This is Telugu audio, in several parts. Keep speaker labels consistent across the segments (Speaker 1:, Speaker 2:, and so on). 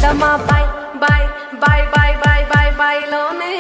Speaker 1: ప్రియతమా bye bye bye bye bye bye బైలోనే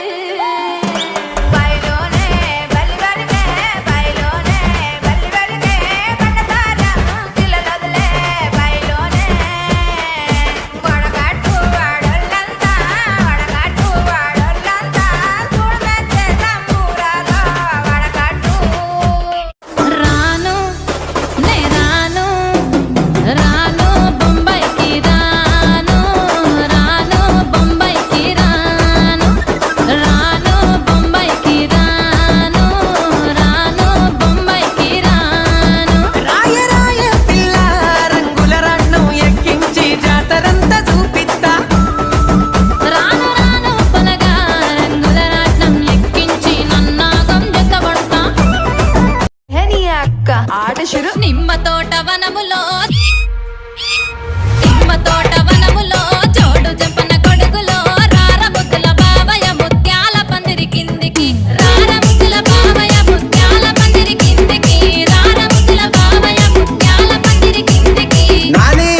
Speaker 2: నిమ్మ తోట వనములో జోడు జంపన కొడుకులో రార ముద్దుల బావయ ముత్యాల పందిరి కిందికి రార ముద్దుల బావయ ముత్యాల పందిరి కిందికి రార ముద్దుల బావయ ముత్యాల పందిరి కిందికి
Speaker 3: నాని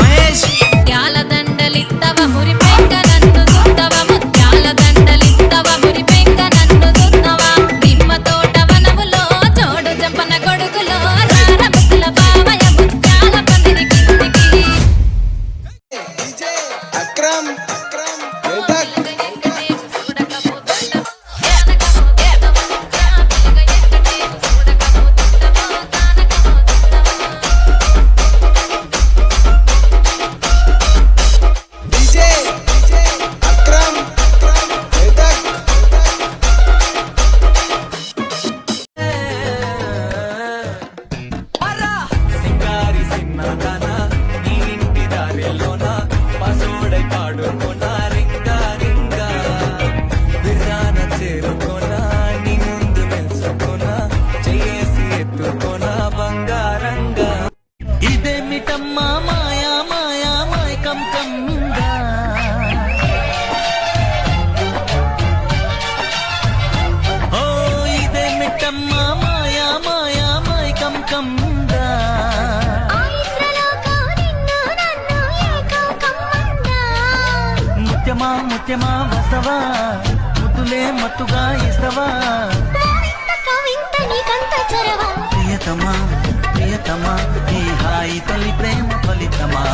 Speaker 3: మహేష్
Speaker 2: ముత్యాల దండలిత్తవ మురి పెంక నన్ను సుత్తవ ముత్యాల దండలిత్తవ మురి పెంక నన్ను సుత్తవ నిమ్మ తోట వనములో జోడు జంపన కొడుకులో రార ముద్దుల బావయ ముత్యాల పందిరి కిందికి
Speaker 3: అక్రమ్ మెదక్ డీజే అక్రమ్ మెదక్
Speaker 4: సింగారి సిన్నదాన నీ ఇంటి దారిలోన పసోడై పాడుకోనా రింగా రింగా బిర్రాన చేరుకోనా నీ ముందు నిల్చుకోనా చేసి ఎత్తుకోనా బంగారంగా ఇదేమిటమ్మా మాయా మాయా మైకం కంగా ఓ ఇదేమిటమ్మా మాయా మాయా మైకం కంగా ముత్యమా ముత్యమా వస్తవా ముద్దులే మత్తుగా ఇస్తవా ప్రియతమా ప్రియతమా ఈ హాయి తల్లి ప్రేమ ఫలితమా